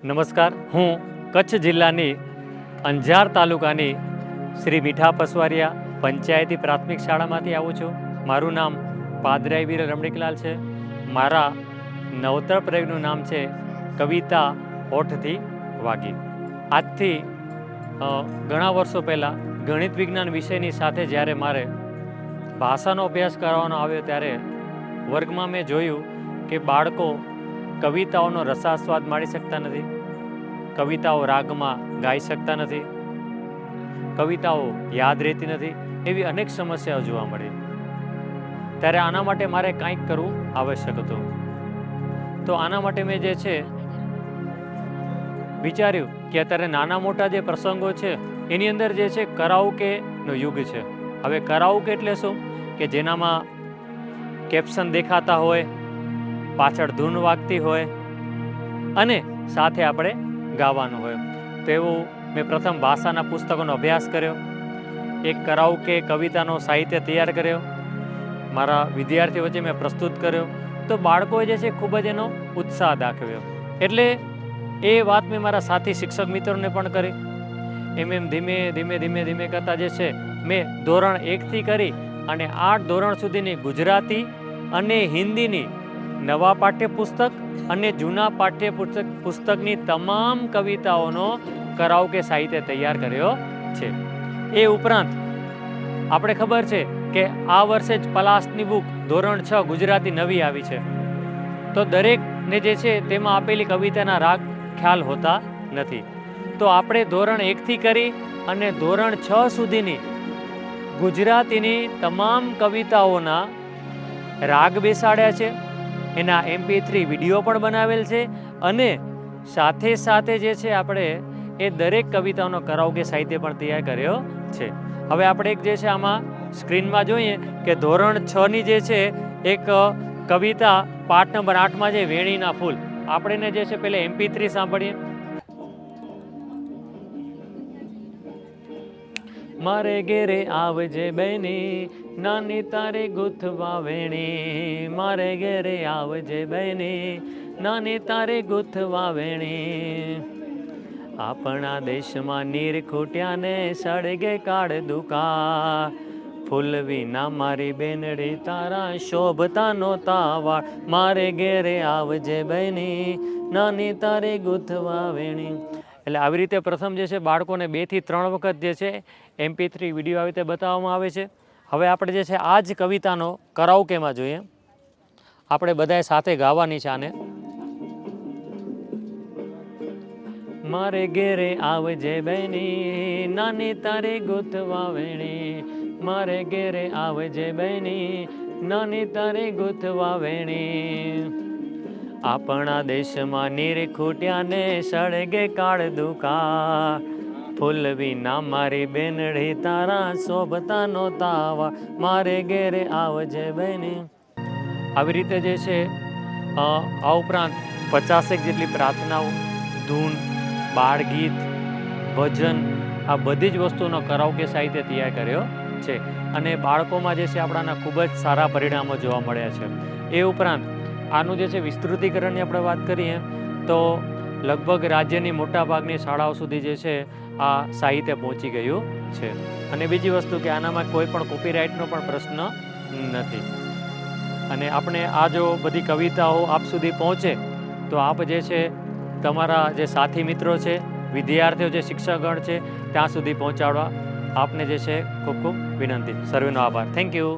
નમસ્કાર, હું કચ્છ જિલ્લાની અંજાર તાલુકાની શ્રી મીઠા પસવારિયા પંચાયતી પ્રાથમિક શાળામાંથી આવું છું. મારું નામ પાદરાઈ વીર રમણીકલાલ છે. મારા નવતર પ્રયોગનું નામ છે કવિતા હોઠથી વાગી. આજથી ઘણા વર્ષો પહેલાં ગણિત વિજ્ઞાન વિષયની સાથે જ્યારે મારે ભાષાનો અભ્યાસ કરવાનો આવ્યો ત્યારે વર્ગમાં મેં જોયું કે બાળકો કવિતાઓનો રસાસ્વાદ માણી શકતા નથી, કવિતાઓ રાગમાં ગાઈ શકતા નથી, કવિતાઓ યાદ રહેતી નથી, એવી અનેક સમસ્યાઓ જોવા મળી. ત્યારે આના માટે મારે કંઈક કરવું આવશ્યક હતું. તો આના માટે મેં જે છે વિચાર્યું કે અત્યારે નાના મોટા જે પ્રસંગો છે એની અંદર જે છે કરાઓકેનો યુગ છે. હવે કરાઓકે એટલે શું કે જેનામાં કેપ્શન દેખાતા હોય, પાછળ ધૂન વાગતી હોય અને સાથે આપણે ગાવાનું હોય. તો એવું મેં પ્રથમ ભાષાના પુસ્તકોનો અભ્યાસ કર્યો, એક કરાઓકે કવિતાનો સાહિત્ય તૈયાર કર્યો, મારા વિદ્યાર્થીઓ વચ્ચે મેં પ્રસ્તુત કર્યો. તો બાળકોએ જે છે ખૂબ જ એનો ઉત્સાહ દાખવ્યો. એટલે એ વાત મેં મારા સાથી શિક્ષક મિત્રોને પણ કરી. એમ ધીમે ધીમે ધીમે ધીમે કરતાં જે છે મેં ધોરણ 1થી કરી અને 8 ધોરણ સુધીની ગુજરાતી અને હિન્દીની નવા પાઠ્યપુસ્તક અને જૂના પુસ્તકની તમામ કવિતાઓનો કરાઓકે સાહિત્ય તૈયાર કર્યો છે. એ ઉપરાંત આપણે ખબર છે કે આ વર્ષે જ પલાસની બુક ધોરણ 6 ગુજરાતી નવી આવી છે. તો દરેકને જે છે તેમાં આપેલી કવિતાના રાગ ખ્યાલ હોતા નથી. તો આપણે ધોરણ 1થી કરી અને ધોરણ 6 સુધીની ગુજરાતીની તમામ કવિતાઓના રાગ બેસાડ્યા છે, એના MP3 વિડીયો પણ બનાવેલ છે અને સાથે સાથે જે છે આપણે એ દરેક કવિતાઓનો કરાઓકે સાહિત્ય પણ તૈયાર કર્યો છે. હવે આપણે એક જે છે આમાં સ્ક્રીનમાં જોઈએ કે ધોરણ 6ની જે છે એક કવિતા પાઠ નંબર 8માં છે વેણીના ફૂલ. આપણે જે છે પહેલા MP3 સાંભળીએ. મારે ઘેરે આવજે બેની નાની તારે ગૂંથવા વેણી, મારે ઘેરે આવજે બેની નાની તારે ગૂંથવા વેણી. આપણા દેશમાં નીર ખૂટ્યાને સળગે કાળ દુકા, ફૂલવી ના મારી બેનડી તારા શોભતા નહોતા વાળ, મારે ઘેરે આવજે બેની નાની તારે ગૂંથવા વેણી. એટલે આવી રીતે પ્રથમ જે છે બાળકોને 2 થી 3 વખત જે છે MP3 વિડીયો આવી રીતે બતાવવામાં આવે છે. હવે આપણે જે છે આ જ કવિતાનો કરાઓકેમાં જોઈએ. આપણે બધાએ સાથે ગાવાની છે આને. મારે ઘેરે આવજે બેની નાની તારે ગૂંથવા વેણી, મારે ઘેરે આવજે બેની નાની તારે ગૂંથવા વેણી. આપણા દેશમાં નીર ખૂટ્યાને સળગે કાળ દુકા, ફૂલવી ના મારી બેનડી તારા શોભતા નહોતા વાળ, મારે ઘેરે આવજે બેની. આવી રીતે જે છે આ ઉપરાંત 50 જેટલી પ્રાર્થનાઓ, ધૂન, બાળગીત, ભજન, આ બધી જ વસ્તુનો કરાઓકે સાહિત્ય તૈયાર કર્યો છે અને બાળકોમાં જે છે આપણાના ખૂબ જ સારા પરિણામો જોવા મળ્યા છે. એ ઉપરાંત આનું જે છે વિસ્તૃતિકરણની આપણે વાત કરીએ તો લગભગ રાજ્યની મોટાભાગની શાળાઓ સુધી જે છે આ સાહિત્ય પહોંચી ગયું છે. અને બીજી વસ્તુ કે આનામાં કોઈ પણ કોપીરાઇટનો પણ પ્રશ્ન નથી. અને આપણે આ જો બધી કવિતાઓ આપ સુધી પહોંચે તો આપ જે છે તમારા જે સાથી મિત્રો છે, વિદ્યાર્થીઓ જે શિક્ષકગણ છે ત્યાં સુધી પહોંચાડવા આપને જે છે ખૂબ ખૂબ વિનંતી. સર્વેનો આભાર. Thank you.